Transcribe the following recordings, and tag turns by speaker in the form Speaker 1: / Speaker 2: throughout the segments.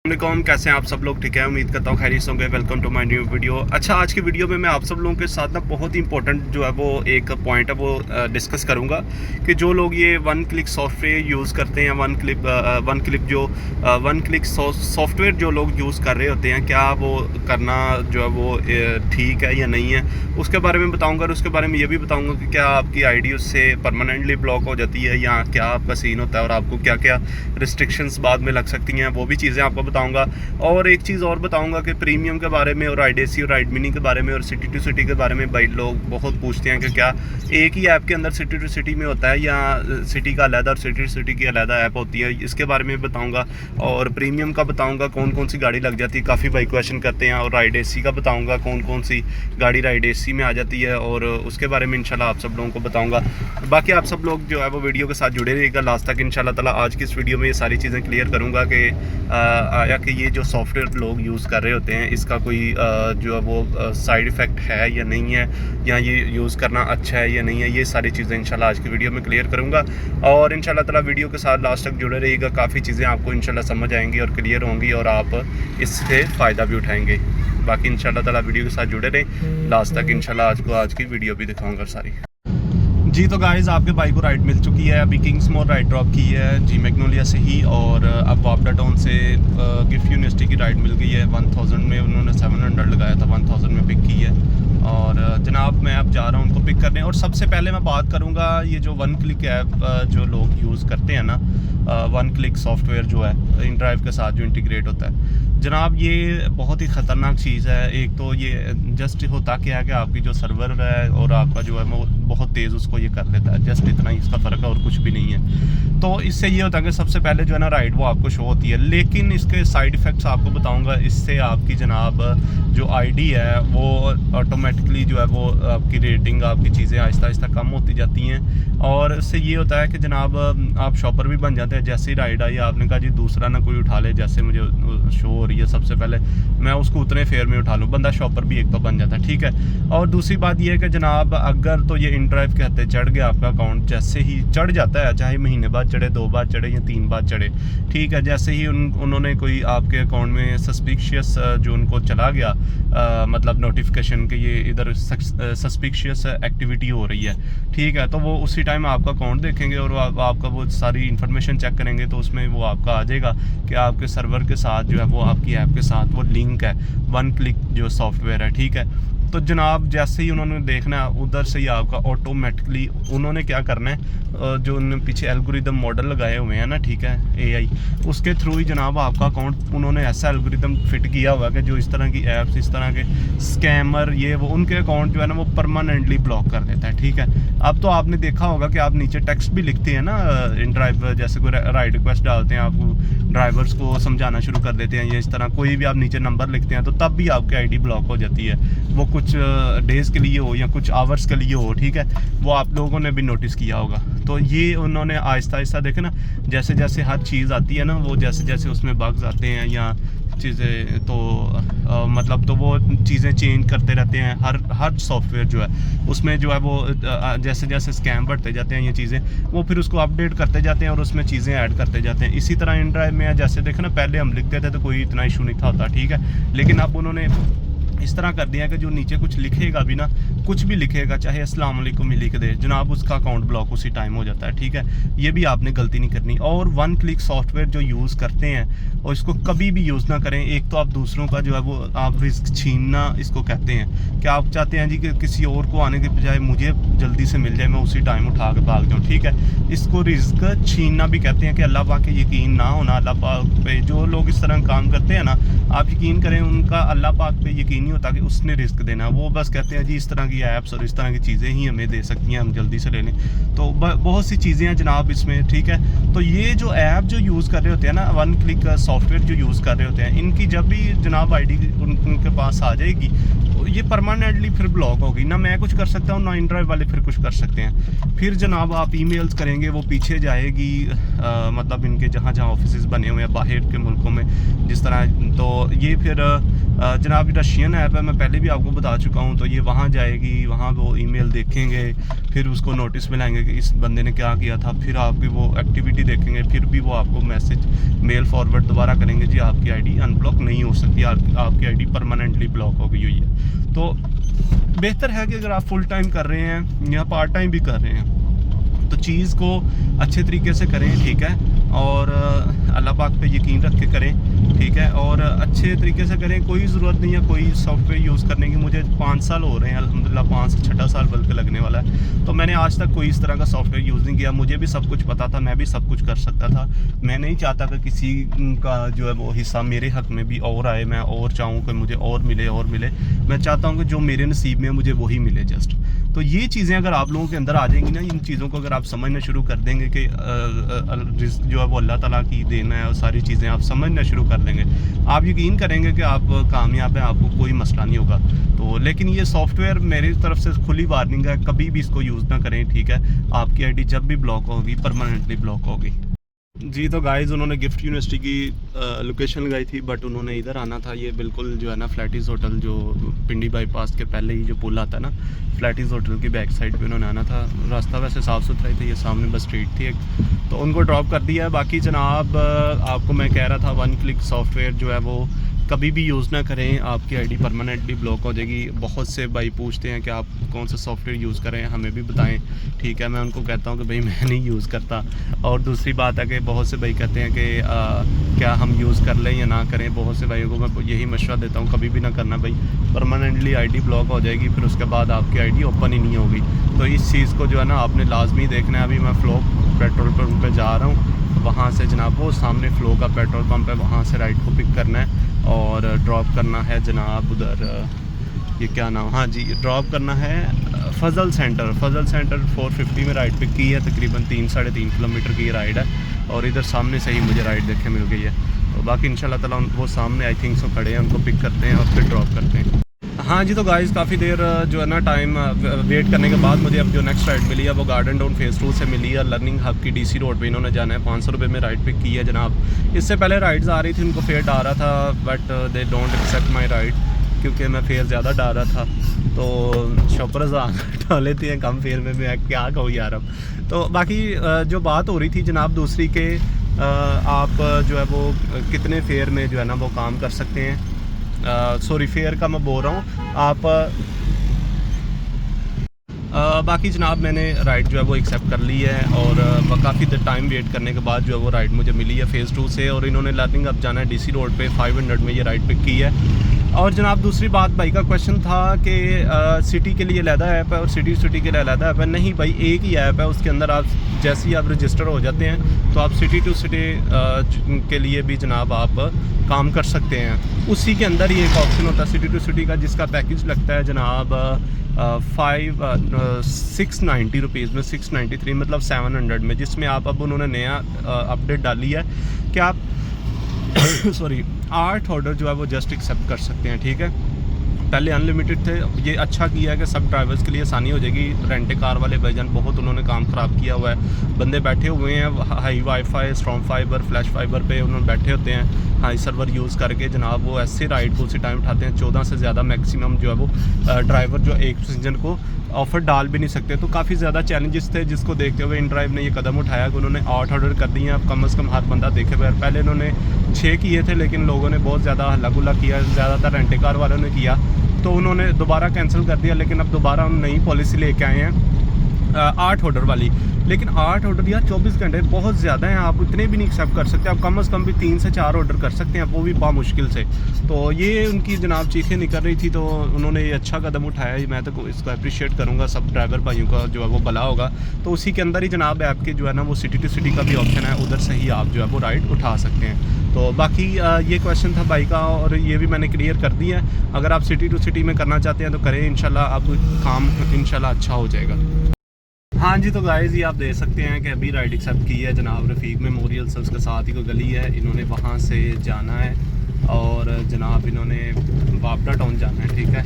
Speaker 1: वालेकुम, कैसे हैं आप सब लोग? ठीक है, उम्मीद करता हूँ खैरियत से होंगे। Welcome to my new video. अच्छा, आज की वीडियो में मैं आप सब लोगों के साथ ना बहुत ही इंपॉर्टेंट जो है वो एक पॉइंट है वो डिस्कस करूँगा कि जो लोग ये वन क्लिक सॉफ्टवेयर यूज़ करते हैं, वन क्लिक सॉफ्टवेयर जो लोग यूज़ कर रहे होते हैं, क्या वो करना जो है वो ठीक है या नहीं है, उसके बारे में बताऊँगा। और उसके बारे में ये भी बताऊँगा कि क्या आपकी ID उससे परमानेंटली ब्लॉक हो जाती है या क्या आपका सीन होता है और आपको क्या क्या रिस्ट्रिक्शंस बाद में लग सकती हैं, वो भी चीज़ें आपको बताऊंगा। और एक चीज़ और बताऊंगा कि प्रीमियम के बारे में और IDC और राइड मिनी के बारे में और सिटी टू सिटी के बारे में भाई लोग बहुत पूछते हैं कि क्या एक ही ऐप के अंदर सिटी टू सिटी में होता है या सिटी का अलग और सिटी टू सिटी की अलग ऐप होती है, इसके बारे में बताऊंगा। और प्रीमियम का बताऊंगा कौन कौन सी गाड़ी लग जाती है, काफ़ी भाई क्वेश्चन करते हैं। और राइड AC का बताऊँगा कौन कौन सी गाड़ी राइड AC में आ जाती है, और उसके बारे में इंशाल्लाह आप सब लोगों को बताऊँगा। बाकी आप सब लोग जो है वो वीडियो के साथ जुड़े रहिएगा लास्ट तक इंशाल्लाह ताला। आज की इस वीडियो में ये सारी चीज़ें क्लियर करूँगा कि आया कि ये जो सॉफ्टवेयर लोग यूज़ कर रहे होते हैं इसका कोई जो है वो साइड इफ़ेक्ट है या नहीं है, या ये यूज़ करना अच्छा है या नहीं है, ये सारी चीज़ें इंशाल्लाह आज की वीडियो में क्लियर करूँगा। और इंशाल्लाह ताला वीडियो के साथ लास्ट तक जुड़े रहिएगा, काफ़ी चीज़ें आपको इंशाल्लाह समझ आएंगी और क्लियर होंगी और आप इससे फ़ायदा भी उठाएँगे। बाकी इंशाल्लाह ताला वीडियो के साथ जुड़े रहें लास्ट तक। इंशाल्लाह आज की वीडियो भी दिखाऊँगा सारी। जी तो गाइज़, आपके भाई को राइड मिल चुकी है, अभी किंग्समोर राइड ड्रॉप की है जी मैग्नोलिया से ही, और अब वापडा टाउन से गिफ्ट यूनिवर्सिटी की राइड मिल गई है। 1000 में उन्होंने 700 लगाया था, 1000 में पिक की है। और जनाब मैं अब जा रहा हूँ उनको पिक करने। और सबसे पहले मैं बात करूँगा ये जो वन क्लिक ऐप जो लोग यूज़ करते हैं ना, वन क्लिक सॉफ्टवेयर जो है इन ड्राइव के साथ जो इंटीग्रेट होता है, जनाब ये बहुत ही ख़तरनाक चीज़ है। एक तो ये जस्ट होता क्या है कि आपकी जो सर्वर है और आपका जो है वो बहुत तेज़ उसको ये कर लेता है, जस्ट इतना ही इसका फ़र्क है और कुछ भी नहीं है। तो इससे ये होता है कि सबसे पहले जो है ना राइड वो आपको शो होती है, लेकिन इसके साइड इफ़ेक्ट्स आपको बताऊंगा। इससे आपकी जनाब जो ID है वो ऑटोमेटिकली जो है वो आपकी रेटिंग, आपकी चीज़ें आहिस्ता आहिस्ता कम होती जाती हैं। और इससे ये होता है कि जनाब आप शॉपर भी बन जाते हैं। जैसे ही राइड आई आपने कहा जी दूसरा ना कोई उठा ले, जैसे मुझे शो हो रही है सबसे पहले मैं उसको उतने फेयर में उठा लूँ, बंदा शॉपर भी एक तो बन जाता है, ठीक है। और दूसरी बात यह है कि जनाब अगर तो ये इन ड्राइव के हत्ते चढ़ गया आपका अकाउंट, जैसे ही चढ़ जाता है, चाहे महीने बाद चढ़े, 2 बार चढ़े या 3 बार चढ़े, ठीक है, जैसे ही उन्होंने कोई आपके अकाउंट में सस्पिशियस जो उनको चला गया मतलब नोटिफिकेशन कि ये इधर सस्पिशियस एक्टिविटी हो रही है, ठीक है, तो वो उसी टाइम आपका अकाउंट देखेंगे और आपका वो सारी इन्फॉर्मेशन चेक करेंगे, तो उसमें वो आपका आ जाएगा कि आपके सर्वर के साथ जो है वो आपकी ऐप के साथ वो लिंक है, वन क्लिक जो सॉफ्टवेयर है, ठीक है। तो जनाब जैसे ही उन्होंने देखना है उधर से ही आपका ऑटोमेटिकली उन्होंने क्या करना है, जो उन्होंने पीछे एल्गोरिदम मॉडल लगाए हुए हैं ना, ठीक है, AI, उसके थ्रू ही जनाब आपका अकाउंट उन्होंने ऐसा एल्गोरिदम फिट किया हुआ कि जो इस तरह की ऐप्स, इस तरह के स्कैमर ये वो उनके अकाउंट जो है ना वो परमानेंटली ब्लॉक कर देता है, ठीक है। अब तो आपने देखा होगा कि आप नीचे टेक्स्ट भी लिखते हैं ना इन ड्राइव, जैसे कोई राइड रिक्वेस्ट डालते हैं, आप ड्राइवर्स को समझाना शुरू कर देते हैं, या इस तरह कोई भी आप नीचे नंबर लिखते हैं तो तब भी आपकी ID ब्लॉक हो जाती है, वो कुछ डेज़ के लिए हो या कुछ आवर्स के लिए हो, ठीक है, वो आप लोगों ने भी नोटिस किया होगा। तो ये उन्होंने आहिस्ता आहिस्ता देखे ना, जैसे जैसे हर चीज़ आती है ना, वो जैसे जैसे उसमें बग्स आते हैं या चीज़ें, तो मतलब तो वो चीज़ें चेंज करते रहते हैं। हर सॉफ्टवेयर जो है उसमें जो है वो जैसे जैसे स्कैम बढ़ते जाते हैं ये चीज़ें, वो फिर उसको अपडेट करते जाते हैं और उसमें चीज़ें ऐड करते जाते हैं। इसी तरह इन ड्राइव में जैसे देखो ना, पहले हम लिखते थे तो कोई इतना इशू नहीं था होता, ठीक है, लेकिन अब उन्होंने इस तरह कर दिया कि जो नीचे कुछ लिखेगा भी ना, कुछ भी लिखेगा, चाहे अस्सलाम वालेकुम ही लिख दे, जनाब उसका अकाउंट ब्लॉक उसी टाइम हो जाता है, ठीक है। ये भी आपने गलती नहीं करनी। और वन क्लिक सॉफ्टवेयर जो यूज़ करते हैं और इसको कभी भी यूज़ ना करें। एक तो आप दूसरों का जो है वो आप रिस्क छीनना इसको कहते हैं, कि आप चाहते हैं जी कि किसी और को आने के बजाय मुझे जल्दी से मिल जाए, मैं उसी टाइम उठा के भाग जाऊँ, ठीक है। इसको रिस्क छीनना भी कहते हैं कि अल्लाह पाक के यकीन ना होना। अल्लाह पाक पे जो लोग इस तरह काम करते हैं ना, आप यकीन करें उनका अल्लाह पाक पे यकीन नहीं होता कि उसने रिस्क देना, वो बस कहते हैं जी इस तरह की ऐप्स और इस तरह की चीज़ें ही हमें दे सकती हैं, हम जल्दी से ले लें। तो बहुत सी चीज़ें हैं जनाब इसमें, ठीक है। तो ये जो ऐप जो यूज़ कर रहे होते हैं ना, वन क्लिक सॉफ्टवेयर जो यूज़ कर रहे होते हैं, इनकी जब भी जनाब ID उनके पास आ जाएगी तो ये परमानेंटली फिर ब्लॉक होगी। ना मैं कुछ कर सकता हूँ, ना इन ड्राइव वाले फिर कुछ कर सकते हैं। फिर जनाब आप ईमेल्स करेंगे वो पीछे जाएगी, मतलब इनके जहाँ जहाँ ऑफिसेज बने हुए हैं बाहर के मुल्कों में जिस तरह, तो ये फिर जनाब रशियन ऐप है, मैं पहले भी आपको बता चुका हूँ। तो ये वहाँ जाएगी, वहाँ वो ईमेल देखेंगे, फिर उसको नोटिस में लाएंगे कि इस बंदे ने क्या किया था, फिर आपकी वो एक्टिविटी देखेंगे, फिर भी वो आपको मैसेज मेल फॉरवर्ड दोबारा करेंगे, जी आपकी आईडी अनब्लॉक नहीं हो सकती, आपकी आईडी परमानेंटली ब्लॉक हो गई हुई है। तो बेहतर है कि अगर आप फुल टाइम कर रहे हैं या पार्ट टाइम भी कर रहे हैं तो चीज़ को अच्छे तरीके से करें, ठीक है, और अल्लाह पाक पे यकीन रख के करें, ठीक है, और अच्छे तरीके से करें। कोई ज़रूरत नहीं है कोई सॉफ्टवेयर यूज़ करने की। मुझे 5 साल हो रहे हैं अल्हम्दुलिल्लाह, 5 से 6 साल बल्कि लगने वाला है। तो मैंने आज तक कोई इस तरह का सॉफ्टवेयर यूज़ नहीं किया। मुझे भी सब कुछ पता था, मैं भी सब कुछ कर सकता था। मैं नहीं चाहता कि किसी का जो है वो हिस्सा मेरे हक़ में भी और आए, मैं और चाहूँ कि मुझे और मिले। मैं चाहता हूँ कि जो मेरे नसीब में मुझे वही मिले जस्ट। तो ये चीज़ें अगर आप लोगों के अंदर आ जाएंगी ना, इन चीज़ों को अगर आप समझना शुरू कर देंगे कि रिज़्क़ जो है वो अल्लाह ताला की देना है, और सारी चीज़ें आप समझना शुरू कर देंगे, आप यकीन करेंगे कि आप कामयाब हैं, आपको कोई मसला नहीं होगा। तो लेकिन ये सॉफ्टवेयर मेरी तरफ से खुली वार्निंग है, कभी भी इसको यूज़ ना करें, ठीक है। आपकी आईडी जब भी ब्लॉक होगी परमानेंटली ब्लॉक होगी। जी, तो गाइज़ उन्होंने गिफ्ट यूनिवर्सिटी की लोकेशन लगाई थी, बट उन्होंने इधर आना था। ये बिल्कुल जो है ना फ्लैटिस होटल, जो पिंडी बाईपास के पहले ही जो पुल आता है ना, फ्लैटिस होटल की बैक साइड पे उन्होंने आना था। रास्ता वैसे साफ़ सुथरा ही था, ये सामने बस स्ट्रीट थी एक, तो उनको ड्रॉप कर दिया है। बाकी जनाब आपको मैं कह रहा था, वन क्लिक सॉफ्टवेयर जो है वो कभी भी यूज़ ना करें, आपकी आईडी परमानेंटली ब्लॉक हो जाएगी। बहुत से भाई पूछते हैं कि आप कौन सा सॉफ्टवेयर यूज़ करें, हमें भी बताएं, ठीक है। मैं उनको कहता हूं कि भाई मैं नहीं यूज़ करता। और दूसरी बात है कि बहुत से भाई कहते हैं कि क्या हम यूज़ कर लें या ना करें। बहुत से भाइयों को मैं यही मशवरा देता हूँ, कभी भी ना करना भाई, परमानेंटली आईडी ब्लॉक हो जाएगी, फिर उसके बाद आपकी आईडी ओपन ही नहीं होगी। तो इस चीज़ को जो है ना आपने लाजमी देखना है। अभी मैं फ्लो पेट्रोल पंप पर जा रहा हूँ, वहाँ से जनाब वो सामने फ्लो का पेट्रोल पंप है, वहाँ से राइट को पिक करना है और ड्रॉप करना है जनाब उधर, ये क्या नाम, हाँ जी, ड्रॉप करना है फजल सेंटर। 450 में राइड पिक की है, तकरीबन 3-3.5 किलोमीटर की राइड है, और इधर सामने से ही मुझे राइड देखने मिल गई है। तो बाकी इंशाल्लाह ताला वो सामने आई थिंक सो खड़े हैं, उनको पिक करते हैं और फिर ड्रॉप करते हैं। हाँ जी, तो गाइस काफ़ी देर जो है ना टाइम वेट करने के बाद मुझे अब जो नेक्स्ट राइड मिली है वो गार्डन टाउन फेज़ 2 से मिली है। लर्निंग हब की डीसी रोड पे इन्होंने जाना है, 500 रुपये में राइड पिक की है जनाब। इससे पहले राइड्स आ रही थी, उनको फेयर डाल रहा था, but they don't accept my ride, क्योंकि मैं फेयर ज़्यादा डाल रहा था। तो शॉपर्स डाल लेते हैं कम फेयर में, मैं क्या कहूँ यार। अब तो बाकी जो बात हो रही थी जनाब दूसरी के, आप जो है वो कितने फेयर में जो है ना वो काम कर सकते हैं। सॉरी, फेयर का मैं बोल रहा हूँ आप। बाकी जनाब मैंने राइड जो है वो एक्सेप्ट कर ली है, और काफ़ी टाइम वेट करने के बाद जो है वो राइड मुझे मिली है फेज़ 2 से। और इन्होंने लर्निंग अब जाना है डीसी रोड पे, 500 में ये राइड पिक की है। और जनाब दूसरी बात, भाई का क्वेश्चन था कि सिटी के लिए अलहदा ऐप है और सिटी के लिए अलहदा ऐप है। नहीं भाई, एक ही ऐप है, उसके अंदर आप जैसे ही आप रजिस्टर हो जाते हैं तो आप सिटी टू सिटी के लिए भी जनाब आप काम कर सकते हैं। उसी के अंदर ही एक ऑप्शन होता है सिटी टू सिटी का, जिसका पैकेज लगता है जनाब 690 रुपीज़ में, 693 मतलब 700 में, जिसमें आप अब उन्होंने नया अपडेट डाली है कि आप सॉरी 8 ऑर्डर जो है वो जस्ट एक्सेप्ट कर सकते हैं, ठीक है। पहले अनलिमिटेड थे, ये अच्छा किया है कि सब ड्राइवर्स के लिए आसानी हो जाएगी। रेंटे कार वाले भाईजान बहुत उन्होंने काम ख़राब किया हुआ है, बंदे बैठे हुए हैं high wifi, strong fibre, flash fibre पे उन्होंने बैठे होते हैं, हाई सर्वर यूज़ करके जनाब वो ऐसे राइड को उसी टाइम उठाते हैं। 14 से ज़्यादा मैक्सिमम जो है वो ड्राइवर जो एक पैसेंजर को ऑफ़र डाल भी नहीं सकते। तो काफ़ी ज़्यादा चैलेंजेस थे, जिसको देखते हुए इन ड्राइव ने ये कदम उठाया कि उन्होंने 8 ऑर्डर कर दिए हैं। अब कम से कम हर बंदा देखे हुए, पहले उन्होंने 6 किए थे, लेकिन लोगों ने बहुत ज़्यादा हल्ला गुल्ला किया, ज़्यादातर रेंटे कार वालों ने किया, तो उन्होंने दोबारा कैंसिल कर दिया। लेकिन अब दोबारा हम नई पॉलिसी लेके आए हैं 8 ऑर्डर वाली। लेकिन 8 ऑर्डर या 24 घंटे बहुत ज़्यादा हैं, आप इतने भी नहीं एक्सेप्ट कर सकते। आप कम से कम भी 3 से 4 ऑर्डर कर सकते हैं, वो भी बामुश्किल से। तो ये उनकी जनाब चीखें निकल रही थी, तो उन्होंने ये अच्छा कदम उठाया। मैं तो इसको अप्रिशिएट करूँगा, सब ड्राइवर भाइयों का जो है वो भला होगा। तो उसी के अंदर ही जनाब ऐप के जो है ना वो सिटी टू सिटी का भी ऑप्शन है, उधर से ही आप जो है वो राइड उठा सकते हैं। तो बाकी ये क्वेश्चन था भाई का, और ये भी मैंने क्लियर कर दिया है। अगर आप सिटी टू सिटी में करना चाहते हैं तो करें, इंशाल्लाह आप काम इंशाल्लाह अच्छा हो जाएगा। हाँ जी, तो गाइस ये आप देख सकते हैं कि अभी राइड एक्सेप्ट की है जनाब रफ़ीक मेमोरियल से, उसके साथ ही कोई गली है, इन्होंने वहाँ से जाना है और जनाब इन्होंने वापडा टाउन जाना है, ठीक है।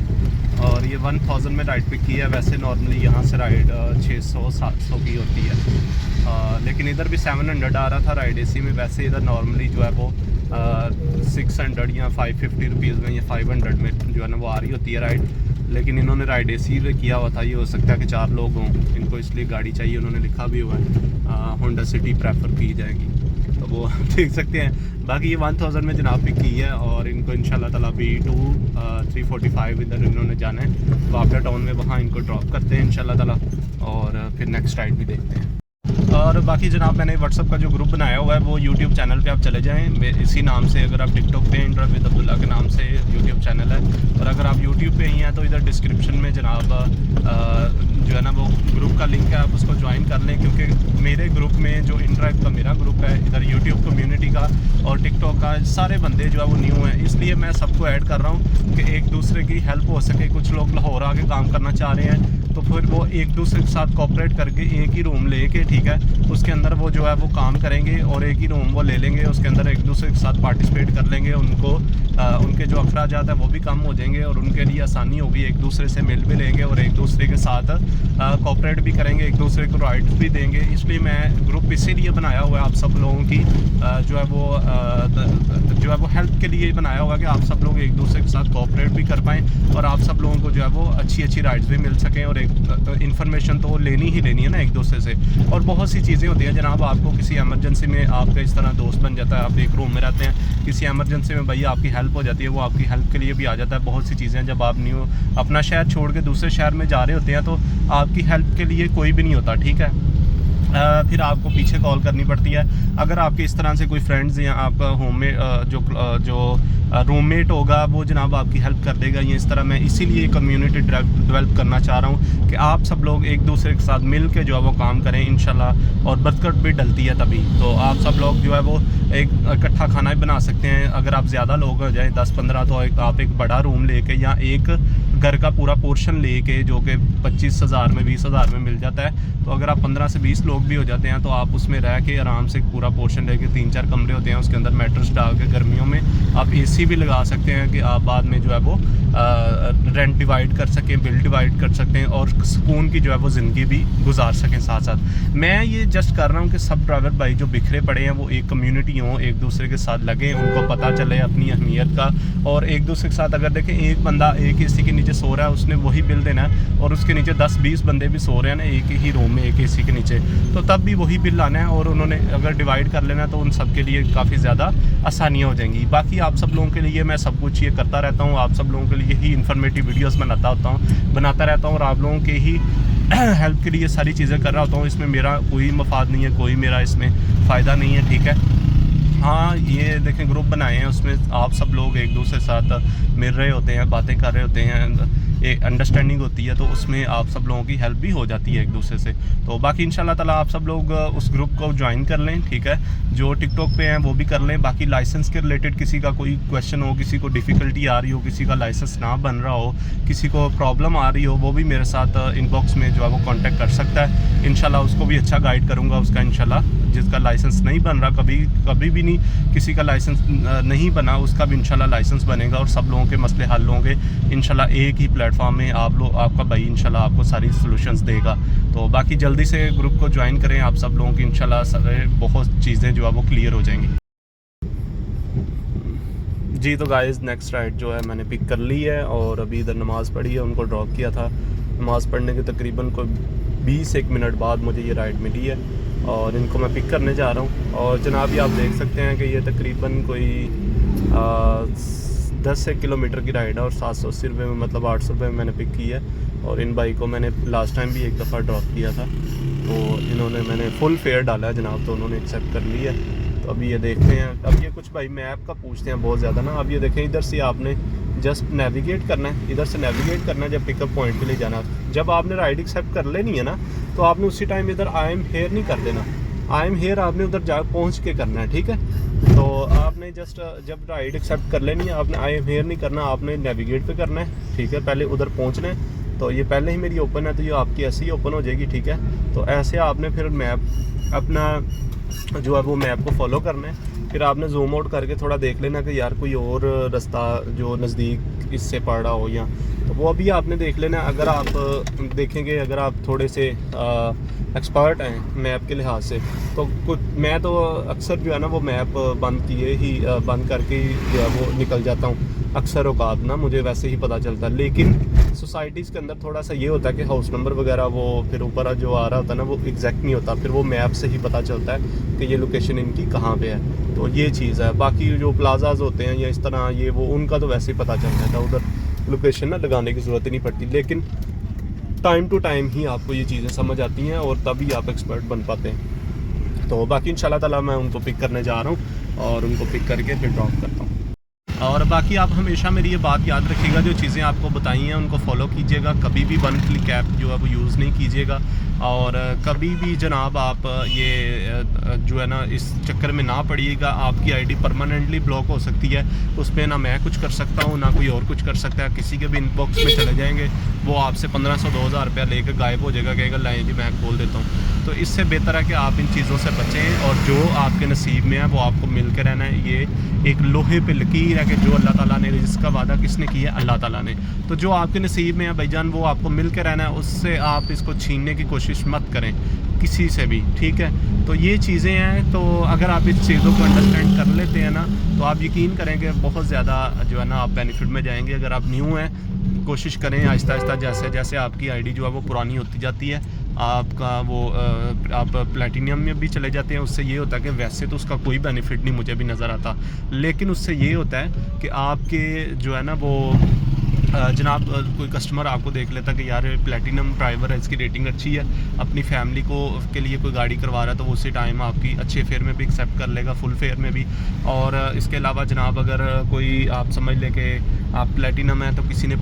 Speaker 1: और ये 1000 में राइड पिक की है। वैसे नॉर्मली यहाँ से राइड 600-700 की होती है, लेकिन इधर भी 700 आ रहा था राइड एसी में। वैसे इधर नॉर्मली जो है वो 600 या 550 रुपीज़ में या 500 में जो है ना वो आ रही होती है राइड। लेकिन इन्होंने राइड एसी किया हुआ था, ये हो सकता है कि 4 लोग हों, इनको इसलिए गाड़ी चाहिए, उन्होंने लिखा भी हुआ है होंडा सिटी प्रेफर की जाएगी, तो वो देख सकते हैं। बाकी ये 1000 में जनाब पिक की है और इनको इंशाल्लाह ताला B2 345 इधर इन्होंने जाना है वापडा टाउन में, वहाँ इनको ड्रॉप करते हैं इंशाल्लाह ताला और फिर नेक्स्ट राइड भी देखते हैं। और बाकी जनाब मैंने व्हाट्सअप का जो ग्रुप बनाया हुआ है वो यूट्यूब चैनल पे आप चले जाएं इसी नाम से। अगर आप टिकटॉक पे इंटर विद अब्दुल्ला के नाम से यूट्यूब चैनल है, और अगर आप यूट्यूब पे ही हैं तो इधर डिस्क्रिप्शन में जनाब जो है ना वो ग्रुप का लिंक है, आप उसको ज्वाइन कर लें, क्योंकि मेरे ग्रुप में जो इनड्राइव का मेरा ग्रुप है इधर यूट्यूब कम्युनिटी का और टिकटॉक का सारे बंदे जो है वो न्यू हैं, इसलिए मैं सबको ऐड कर रहा हूँ कि एक दूसरे की हेल्प हो सके। कुछ लोग लाहौर आके काम करना चाह रहे हैं तो फिर वो एक दूसरे के साथ कोऑपरेट करके एक ही रूम लेके, ठीक है, उसके अंदर वो जो है वो काम करेंगे और एक ही रूम वो ले लेंगे, उसके अंदर एक दूसरे के साथ पार्टिसिपेट कर लेंगे, उनको उनके जो अखराजात हैं वो भी कम हो जाएंगे और उनके लिए आसानी होगी, एक दूसरे से मिल भी लेंगे और एक दूसरे के साथ कोऑपरेट भी करेंगे, एक दूसरे को राइट्स भी देंगे। इसलिए मैं ग्रुप इसीलिए बनाया हुआ है आप सब लोगों की जो है वो हेल्प के लिए बनाया होगा कि आप सब लोग एक दूसरे के साथ कोऑपरेट भी कर पाएँ और आप सब लोगों को जो है वो अच्छी अच्छी राइड्स भी मिल सकें। और एक इन्फॉर्मेशन तो लेनी ही लेनी है ना एक दूसरे से। और बहुत सी चीज़ें होती हैं जनाब, आपको किसी एमरजेंसी में आपका इस तरह दोस्त बन जाता है, आप एक रूम में रहते हैं, किसी एमरजेंसी में भैया आपकी हेल्प हो जाती है, वो आपकी हेल्प के लिए भी आ जाता है। बहुत सी चीज़ें जब आप न्यू अपना शहर छोड़ के दूसरे शहर में जा रहे होते हैं तो आपकी हेल्प के लिए कोई भी नहीं होता, ठीक है, फिर आपको पीछे कॉल करनी पड़ती है। अगर आपके इस तरह से कोई फ्रेंड्स या आपका होम में जो रूममेट होगा वो जनाब आपकी हेल्प कर देगा। ये इस तरह मैं इसीलिए कम्युनिटी डेवलप करना चाह रहा हूँ कि आप सब लोग एक दूसरे के साथ मिल के जो है वो काम करें इंशाल्लाह, और बरकत भी डलती है तभी। तो आप सब लोग जो है वो एक इकट्ठा खाना भी बना सकते हैं। अगर आप ज़्यादा लोग हो जाए 10-15 तो आप एक बड़ा रूम लेके या एक घर का पूरा पोर्शन लेके जो कि 25,000 में 20,000 में मिल जाता है, तो अगर आप 15 से 20 लोग भी हो जाते हैं तो आप उसमें रह के आराम से पूरा पोर्शन लेके 3-4 कमरे होते हैं, उसके अंदर मैट्रेस डाल के गर्मियों में आप एसी भी लगा सकते हैं कि आप बाद में जो है वो रेंट डिवाइड कर सकें, बिल डिवाइड कर सकते हैं और सुकून की जो है वो ज़िंदगी भी गुजार सकें साथ साथ। मैं ये जस्ट कर रहा हूँ कि सब ड्राइवर भाई जो बिखरे पड़े हैं वो एक कम्युनिटी हों, एक दूसरे के साथ लगें, उनको पता चले अपनी अहमियत का, और एक दूसरे के साथ अगर देखें एक बंदा एक एसी के नीचे सो रहा है उसने वही बिल देना है, और उसके नीचे 10-20 बंदे भी सो रहे हैं ना एक ही रूम में एक एसी के नीचे, तो तब भी वही बिल आना है, और उन्होंने अगर डिवाइड कर लेना तो उन सब के लिए काफ़ी ज़्यादा आसानियाँ हो जाएंगी। बाकी आप सब लोगों के लिए मैं सब कुछ ये करता रहता हूँ, आप सब लोगों के लिए ही इन्फॉर्मेटिव वीडियोस बनाता रहता हूँ और आप लोगों के ही हेल्प के लिए सारी चीज़ें कर रहा होता हूँ। इसमें मेरा कोई मफाद नहीं है, कोई मेरा इसमें फ़ायदा नहीं है, ठीक है। हाँ, ये देखें ग्रुप बनाए हैं, उसमें आप सब लोग एक दूसरे के साथ मिल रहे होते हैं, बातें कर रहे होते हैं, एक अंडरस्टैंडिंग होती है, तो उसमें आप सब लोगों की हेल्प भी हो जाती है एक दूसरे से। तो बाकी इंशाल्लाह ताला आप सब लोग उस ग्रुप को ज्वाइन कर लें, ठीक है। जो टिकटॉक पे हैं वो भी कर लें। बाकी लाइसेंस के रिलेटेड किसी का कोई क्वेश्चन हो, किसी को डिफ़िकल्टी आ रही हो, किसी का लाइसेंस ना बन रहा हो, किसी को प्रॉब्लम आ रही हो, वो भी मेरे साथ इनबॉक्स में जो है वो कॉन्टैक्ट कर सकता है। इंशाल्लाह उसको भी अच्छा गाइड करूँगा उसका इंशाल्लाह। जिसका लाइसेंस नहीं बन रहा, कभी भी नहीं किसी का लाइसेंस नहीं बना, उसका भी इंशाल्लाह लाइसेंस बनेगा और सब लोगों के मसले हल होंगे इंशाल्लाह। एक ही प्लेटफॉर्म में आपका भाई इंशाल्लाह आपको सारी सॉल्यूशंस देगा। तो बाकी जल्दी से ग्रुप को ज्वाइन करें, आप सब लोगों की इंशाल्लाह बहुत चीज़ें जो है वो क्लियर हो जाएंगी जी। तो गाइस नेक्स्ट राइड जो है मैंने पिक कर ली है और अभी इधर नमाज़ पढ़ी है, उनको ड्रॉप किया था। नमाज़ पढ़ने के तकरीबन कोई 20-1 मिनट बाद मुझे ये राइड मिली है और इनको मैं पिक करने जा रहा हूँ। और जनाब ये आप देख सकते हैं कि ये तकरीबन कोई 10 किलोमीटर की राइड है और 780 रुपये में, मतलब 800 रुपये में मैंने पिक की है। और इन भाई को मैंने लास्ट टाइम भी एक दफ़ा ड्रॉप किया था, तो मैंने फुल फेयर डाला है जनाब, तो उन्होंने एक्सेप्ट कर लिया। तो अभी ये देखते हैं, अब ये कुछ भाई मैप का पूछते हैं बहुत ज़्यादा ना। अब ये देखें, इधर से आपने जस्ट नेविगेट करना है, इधर से नेविगेट करना है जब पिकअप पॉइंट के लिए जाना। जब आपने राइड एक्सेप्ट कर लेनी है ना, तो आपने उसी टाइम इधर आई एम हेयर नहीं कर देना, आई एम हेयर आपने उधर जा पहुँच के करना है, ठीक है। तो आपने जस्ट जब राइड एक्सेप्ट कर लेनी है आपने आई एम हेयर नहीं करना, आपने नेविगेट पे करना है, ठीक है। पहले उधर पहुँचना है, तो ये पहले ही मेरी ओपन है तो ये आपकी ऐसे ही ओपन हो जाएगी, ठीक है। तो ऐसे आपने फिर मैप अपना जो है वो मैप को फॉलो करना है। फिर आपने जूम आउट करके थोड़ा देख लेना कि यार कोई और रास्ता जो नज़दीक इससे पड़ रहा हो, या तो वो अभी आपने देख लेना। अगर आप देखेंगे, अगर आप थोड़े से एक्सपर्ट हैं मैप के लिहाज से, तो कुछ मैं तो अक्सर जो है ना वो मैप बंद करके ही जो है वो निकल जाता हूँ। अक्सर औकात ना मुझे वैसे ही पता चलता है, लेकिन सोसाइटीज़ के अंदर थोड़ा सा ये होता है कि हाउस नंबर वगैरह वो फिर ऊपर जो आ रहा होता है ना वो एग्जैक्ट नहीं होता, फिर वो मैप से ही पता चलता है कि ये लोकेशन इनकी कहाँ पे है। तो ये चीज़ है। बाकी जो प्लाजाज होते हैं या इस तरह ये वो, उनका तो वैसे ही पता चल जाता है, उधर लोकेशन ना लगाने की ज़रूरत ही नहीं पड़ती। लेकिन टाइम टू टाइम ही आपको ये चीज़ें समझ आती हैं और तभी आप एक्सपर्ट बन पाते हैं। तो बाकी इंशाल्लाह ताला मैं उनको पिक करने जा रहा हूँ और उनको पिक करके फिर ड्रॉप करता हूँ। और बाकी आप हमेशा मेरी ये बात याद रखिएगा, जो चीज़ें आपको बताई हैं उनको फॉलो कीजिएगा। कभी भी वन क्लिक ऐप जो है वो यूज़ नहीं कीजिएगा, और कभी भी जनाब आप ये जो है ना इस चक्कर में ना पड़िएगा। आपकी आईडी परमानेंटली ब्लॉक हो सकती है, उस पर ना मैं कुछ कर सकता हूँ ना कोई और कुछ कर सकता है। किसी के भी इनबॉक्स में चले जाएंगे, वो आपसे 1500-2000 रुपया लेकर गायब हो जाएगा, कहेगा लाइन जी मैं खोल देता हूँ। तो इससे बेहतर है कि आप इन चीज़ों से बचें, और जो आपके नसीब में है वो आपको मिल के रहना है। ये एक लोहे पे लकीर है कि जो अल्लाह ताला ने, जिसका वादा किसने किया है, अल्लाह ताला ने। तो जो आपके नसीब में है भाईजान वो आपको मिल के रहना है, उससे आप इसको छीनने की कोशिश मत करें किसी से भी, ठीक है। तो ये चीज़ें हैं। तो अगर आप इस चीज़ों को अंडरस्टैंड कर लेते हैं ना, तो आप यकीन करेंगे बहुत ज़्यादा जो है ना आप बेनिफिट में जाएंगे। अगर आप न्यू हैं, कोशिश करें आहिस्ता आहिस्ता, जैसे जैसे आपकी आईडी जो है वो पुरानी होती जाती है, आपका वो आप प्लेटिनियम में भी चले जाते हैं। उससे ये होता है कि वैसे तो उसका कोई बेनिफिट नहीं मुझे भी नज़र आता, लेकिन उससे ये होता है कि आपके जो है ना वो जनाब कोई कस्टमर आपको देख लेता कि यार प्लेटिनम ड्राइवर है, इसकी रेटिंग अच्छी है, अपनी फैमिली को के लिए कोई गाड़ी करवा रहा है, तो वो उसी टाइम आपकी अच्छे फेयर में भी एक्सेप्ट कर लेगा, फुल फेयर में भी। और इसके अलावा जनाब अगर कोई आप समझ ले कि आप प्लेटिनम है तो किसी ने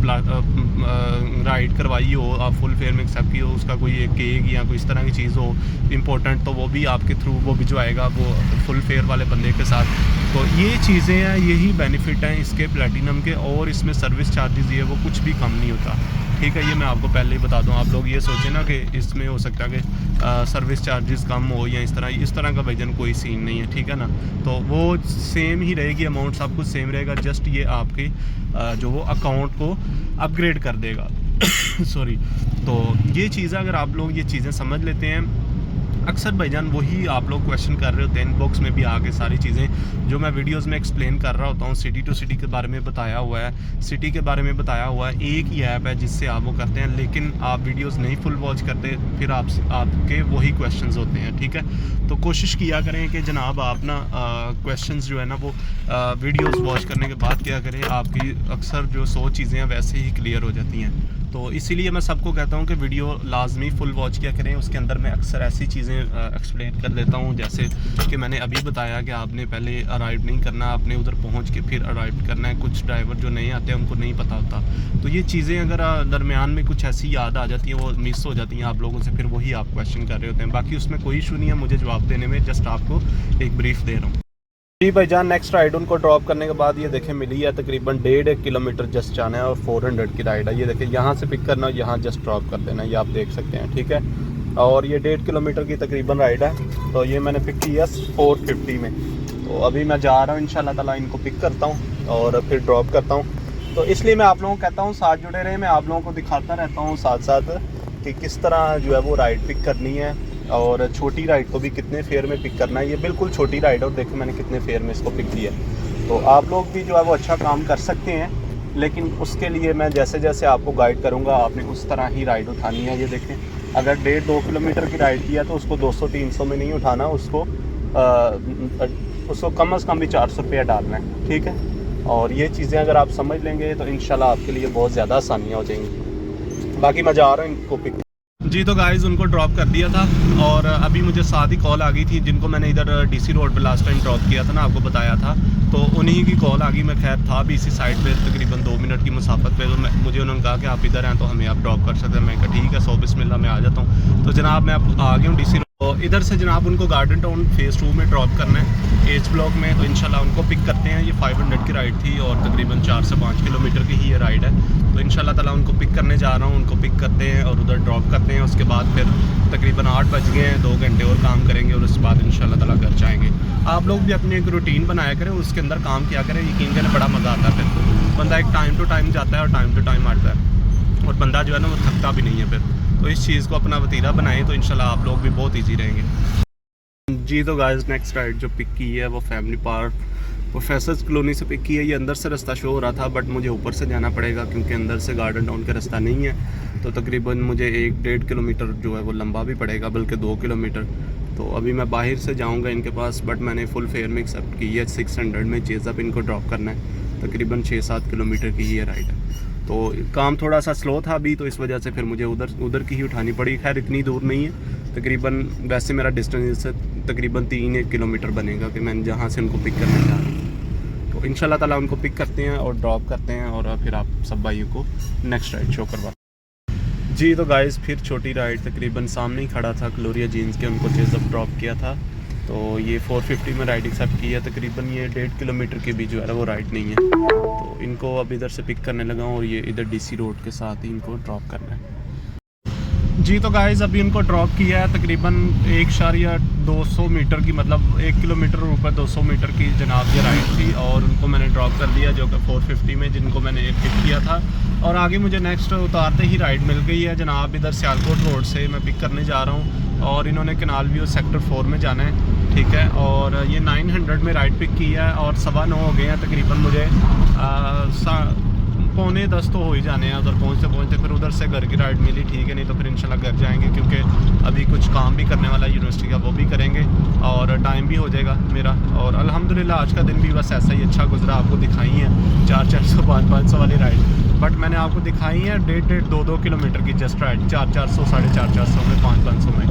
Speaker 1: राइड करवाई हो, आप फुल फेयर में एक्सेप्ट की हो, उसका कोई एक केक या कोई इस तरह की चीज़ हो इम्पोर्टेंट, तो वो भी आपके थ्रू वो भिजवाएगा वो फुल फेयर वाले बंदे के साथ। तो ये चीज़ें हैं, यही बेनिफिट हैं इसके प्लेटिनम के। और इसमें सर्विस चार्जेस ये वो कुछ भी कम नहीं होता, ठीक है। ये मैं आपको पहले ही बता दूं। आप लोग ये सोचें ना कि इसमें हो सकता है कि सर्विस चार्जेस कम हो या इस तरह का भाईजान कोई सीन नहीं है, ठीक है ना। तो वो सेम ही रहेगी, अमाउंट सब कुछ सेम रहेगा, जस्ट ये आपके जो वो अकाउंट को अपग्रेड कर देगा सॉरी। तो ये चीज़ें अगर आप लोग ये चीज़ें समझ लेते हैं, अक्सर भाईजान वही आप लोग क्वेश्चन कर रहे होते हैं इनबॉक्स में भी आके, सारी चीज़ें जो मैं वीडियोस में एक्सप्लेन कर रहा होता हूँ। सिटी टू सिटी के बारे में बताया हुआ है, सिटी के बारे में बताया हुआ है, एक ही ऐप है जिससे आप वो करते हैं, लेकिन आप वीडियोस नहीं फुल वॉच करते, फिर आपके वही क्वेश्चंस होते हैं, ठीक है। तो कोशिश किया करें कि जनाब आप ना क्वेश्चंस जो है ना वो वीडियोस वॉच करने के बाद क्या करें, आपकी अक्सर जो 100 चीज़ें हैं वैसे ही क्लियर हो जाती हैं। तो इसीलिए मैं सबको कहता हूँ कि वीडियो लाजमी फुल वॉच किया करें। उसके अंदर मैं अक्सर ऐसी चीज़ें एक्सप्लेन कर देता हूँ, जैसे कि मैंने अभी बताया कि आपने पहले अराइव नहीं करना, आपने उधर पहुँच के फिर अराइव करना है। कुछ ड्राइवर जो नहीं आते हैं उनको नहीं पता होता, तो ये चीज़ें अगर दरमियान में कुछ ऐसी याद आ जाती हैं, वो मिस हो जाती हैं आप लोगों से, फिर वही आप क्वेश्चन कर रहे होते हैं। बाकी उसमें कोई इशू नहीं है मुझे जवाब देने में, जस्ट आपको एक ब्रीफ दे रहा हूँ। जी भाईजान, नेक्स्ट राइड उनको ड्रॉप करने के बाद ये देखें मिली है तकरीबन 1.5 किलोमीटर जस्ट जाना है और 400 की राइड है। ये देखें यहाँ से पिक करना, यहाँ जस्ट ड्रॉप कर देना, ये आप देख सकते हैं, ठीक है। और ये 1.5 किलोमीटर की तकरीबन राइड है। तो ये मैंने पिक किया 450 में। तो अभी मैं जा रहा हूँ इंशाल्लाह ताला, इनको पिक करता हूँ और फिर ड्रॉप करता हूँ। तो इसलिए मैं आप लोगों को कहता हूँ साथ जुड़े रहे, मैं आप लोगों को दिखाता रहता हूँ साथ साथ कि किस तरह जो है वो राइड पिक करनी है, और छोटी राइड को भी कितने फेयर में पिक करना है। ये बिल्कुल छोटी राइड है और देखो मैंने कितने फेयर में इसको पिक किया। तो आप लोग भी जो है वो अच्छा काम कर सकते हैं, लेकिन उसके लिए मैं जैसे जैसे आपको गाइड करूँगा आपने उस तरह ही राइड उठानी है। ये देखें, अगर 1.5-2 किलोमीटर की राइड की है तो उसको 200-300 में नहीं उठाना, उसको कम से कम भी 400 रुपया डालना है, ठीक है। और ये चीज़ें अगर आप समझ लेंगे तो इंशाल्लाह आपके लिए बहुत ज़्यादा आसानियाँ हो जाएंगी। बाकी मैं जा रहा हूँ इनको पिक। जी तो गाइज़ उनको ड्रॉप कर दिया था, और अभी मुझे साथ ही कॉल आ गई थी, जिनको मैंने इधर डीसी रोड पे लास्ट टाइम ड्रॉप किया था ना, आपको बताया था, तो उन्हीं की कॉल आ गई। मैं खैर था भी इसी साइड पे तकरीबन 2 मिनट की मुसाफत पे, तो मुझे उन्होंने कहा कि आप इधर हैं तो हमें आप ड्रॉप कर सकते हैं। मैं कहा ठीक है, 100 बिस्मिल्लाह मैं आ जाता हूँ। तो जनाब मैं अब आ गया हूँ डीसी तो इधर से जनाब उनको गार्डन टाउन फेज़ 2 में ड्रॉप करना है एच ब्लॉक में, तो इंशाल्लाह उनको पिक करते हैं। ये 500 की राइड थी और तकरीबन 4 से 5 किलोमीटर की ही ये राइड है। तो इंशाल्लाह ताला उनको पिक करने जा रहा हूँ, उनको पिक करते हैं और उधर ड्रॉप करते हैं। उसके बाद फिर तकरीबन 8 बज गए हैं, 2 घंटे और काम करेंगे और उसके बाद इंशाल्लाह ताला घर जाएंगे। आप लोग भी अपनी एक रूटीन बनाया करें, उसके अंदर काम किया करें, यकीन करें बड़ा मज़ा आता है। फिर बंदा एक टाइम टू टाइम जाता है और टाइम टू टाइम आता है और बंदा जो है ना वो थकता भी नहीं है फिर। तो इस चीज़ को अपना वतीरा बनाएं तो इंशाल्लाह आप लोग भी बहुत ईजी रहेंगे। जी तो गाइस नेक्स्ट राइड जो पिक की है वो फैमिली पार्क प्रोफेसर्स कॉलोनी से पिक की है। ये अंदर से रास्ता शो हो रहा था बट मुझे ऊपर से जाना पड़ेगा क्योंकि अंदर से गार्डन टाउन का रास्ता नहीं है। तो तकरीबन मुझे 1-1.5 किलोमीटर जो है वो लंबा भी पड़ेगा, बल्कि 2 किलोमीटर। तो अभी मैं बाहर से जाऊंगा इनके पास, बट मैंने फुल फेयर में एक्सेप्ट की है। 600 में चेज़अप इनको ड्रॉप करना है। तकरीबन 6-7 किलोमीटर की ये राइड है। तो काम थोड़ा सा स्लो था अभी, तो इस वजह से फिर मुझे उधर की ही उठानी पड़ी। खैर इतनी दूर नहीं है, तकरीबन वैसे मेरा डिस्टेंस से तकरीबन 3-1 किलोमीटर बनेगा कि मैं जहाँ से उनको पिक करने जा रहा हूँ। तो इंशाल्लाह ताला उनको पिक करते हैं और ड्रॉप करते हैं और फिर आप सब भाइयों को नेक्स्ट राइड शो करवा। जी तो गाइस फिर छोटी राइड तकरीबन सामने ही खड़ा था ग्लोरिया जीन्स के, उनको चेज़अप ड्रॉप किया था। तो ये 450 में राइड एक्सेप्ट की है। तकरीबन ये 1.5 किलोमीटर के भी जो है वो राइड नहीं है। तो इनको अब इधर से पिक करने लगा हूँ और ये इधर डीसी रोड के साथ ही इनको ड्रॉप करना है। जी तो गाइस अभी इनको ड्रॉप किया है तकरीबन 1.200 मीटर की, मतलब 1 किलोमीटर ऊपर 200 मीटर की जनाब ये राइड थी और उनको मैंने ड्रॉप कर दिया जो कि 450 में, जिनको मैंने पिक किया था। और आगे मुझे नेक्स्ट उतारते ही राइड मिल गई है जनाब। इधर सियालकोट रोड से मैं पिक करने जा रहा हूँ और इन्होंने कैनाल व्यू सेक्टर 4 में जाना है, ठीक है। और ये 900 में राइड पिक की है और 9:15 हो गए हैं तकरीबन। मुझे 9:45 तो हो ही जाने हैं उधर पहुँचते फिर उधर से घर की राइड मिली, ठीक है। नहीं तो फिर इंशाल्लाह घर जाएंगे क्योंकि अभी कुछ काम भी करने वाला है यूनिवर्सिटी का, वो भी करेंगे और टाइम भी हो जाएगा मेरा। और अल्हम्दुलिल्लाह आज का दिन भी बस ऐसा ही अच्छा गुजरा। आपको दिखाई है 400-400 500 वाली राइड, बट मैंने आपको दिखाई है 1.5 2-2 किलोमीटर की जस्ट राइड 400-400 450 में 500 में।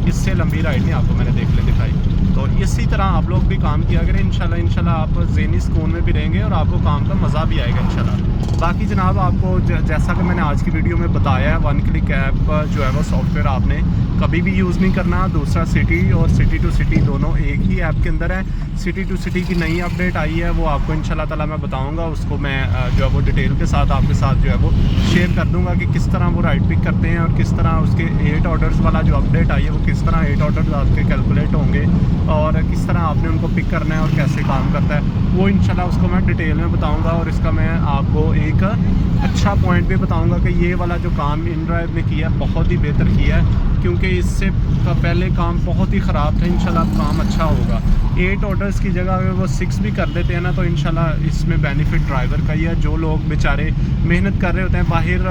Speaker 1: इससे लंबी राइड नहीं आपको मैंने दिखाई। तो इसी तरह आप लोग भी काम किया करें इंशाल्लाह आप ज़हनी सुकून में भी रहेंगे और आपको काम का मज़ा भी आएगा इंशाल्लाह। बाकी जनाब आपको जैसा कि मैंने आज की वीडियो में बताया है, 1 क्लिक ऐप जो है वो सॉफ्टवेयर आपने कभी भी यूज़ नहीं करना। दूसरा सिटी और सिटी टू सिटी दोनों एक ही ऐप के अंदर है। सिटी टू सिटी की नई अपडेट आई है, वो आपको इंशाल्लाह ताला मैं बताऊंगा। उसको मैं जो है वो डिटेल के साथ आपके साथ जो है वो शेयर कर दूंगा कि किस तरह वो राइड पिक करते हैं और किस तरह उसके 8 ऑर्डर्स वाला जो अपडेट आई है वो किस तरह 8 ऑर्डर्स आपके कैलकुलेट होंगे और किस तरह आपने उनको पिक करना है और कैसे काम करता है वो इंशाल्लाह उसको मैं डिटेल में बताऊँगा। और इसका मैं आपको एक अच्छा पॉइंट भी बताऊँगा कि ये वाला जो काम InDrive ने किया बहुत ही बेहतर किया है, क्योंकि इससे पहले काम बहुत ही ख़राब था। इंशाल्लाह काम अच्छा होगा। 8 ऑर्डर्स की जगह अगर वो 6 भी कर देते हैं ना तो इंशाल्लाह इसमें बेनिफिट ड्राइवर का ही है। जो लोग बेचारे मेहनत कर रहे होते हैं बाहर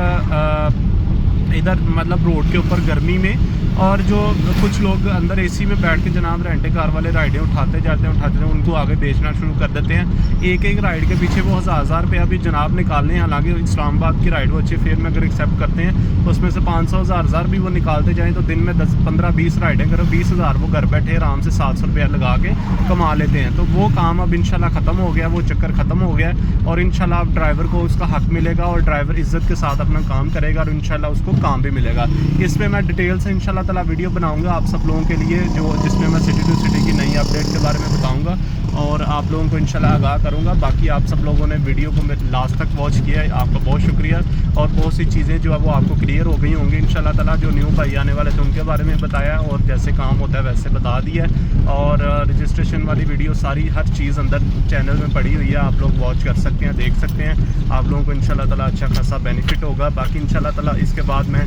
Speaker 1: इधर मतलब रोड के ऊपर गर्मी में, और जो कुछ लोग अंदर एसी में बैठ के जनाब रेंटे कार वाले राइडें उठाते जाते हैं उनको आगे बेचना शुरू कर देते हैं। एक राइड के पीछे वो हज़ार रुपया भी जनाब निकालने हैं। हालांकि इस्लामाबाद की राइड वो अच्छे फेयर में अगर एक्सेप्ट करते हैं तो उसमें से 500-1000 भी वो निकालते जाएँ तो दिन में 10-15-20 राइडें करो 20,000 वो घर बैठे आराम से 700 रुपया लगा के कमा लेते हैं। तो वो काम अब इंशाल्लाह ख़त्म हो गया, वो चक्कर ख़त्म हो गया और इंशाल्लाह अब ड्राइवर को उसका हक मिलेगा और ड्राइवर इज़्ज़त के साथ अपना काम करेगा और इंशाल्लाह उसको काम भी मिलेगा। इस पर मैं डिटेल से इंशाल्लाह ताला वीडियो बनाऊंगा आप सब लोगों के लिए, जिसमें मैं सिटी टू सिटी की नई अपडेट के बारे में बताऊंगा और आप लोगों को इंशाल्लाह आगाह करूंगा। बाकी आप सब लोगों ने वीडियो को मेरे लास्ट तक वॉच किया है, आपका बहुत शुक्रिया। और बहुत सी चीज़ें जो है वो आपको क्लियर हो गई होंगी इंशाल्लाह ताला। जो न्यू भाई आने वाले थे उनके बारे में बताया और जैसे काम होता है वैसे बता दिया। और रजिस्ट्रेशन वाली वीडियो सारी हर चीज़ अंदर चैनल में पड़ी हुई है, आप लोग वॉच कर सकते हैं, देख सकते हैं। आप लोगों को इंशाल्लाह ताला अच्छा खासा बेनिफिट होगा। बाकी इंशाल्लाह ताला इसके बाद मैं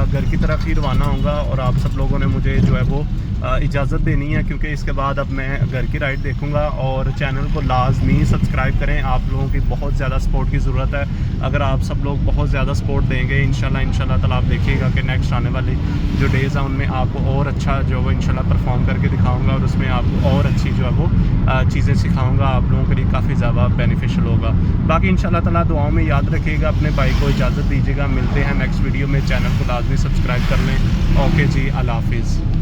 Speaker 1: घर की तरफ ही रवाना होऊंगा और आप सब लोगों ने मुझे जो है वो इजाज़त देनी है, क्योंकि इसके बाद अब मैं घर की राइड देखूंगा। और चैनल को लाजमी सब्सक्राइब करें, आप लोगों की बहुत ज़्यादा सपोर्ट की ज़रूरत है। अगर आप सब लोग बहुत ज़्यादा सपोर्ट देंगे इंशाल्लाह ताला आप देखिएगा कि नेक्स्ट आने वाली जो डेज़ हैं उनमें आपको और अच्छा जो है वो इंशाल्लाह परफॉर्म करके दिखाऊँगा और उसमें आपको और अच्छी जो है वो चीज़ें सिखाऊँगा। आप लोगों के लिए काफ़ी ज़्यादा बेनिफिशियल होगा। बाकी इंशाल्लाह ताला दुआओं में याद रखिएगा, अपने भाई को इजाज़त दीजिएगा। मिलते हैं नेक्स्ट वीडियो में, चैनल को लाजमी सब्सक्राइब कर लें। ओके जी, अल्लाह हाफिज़।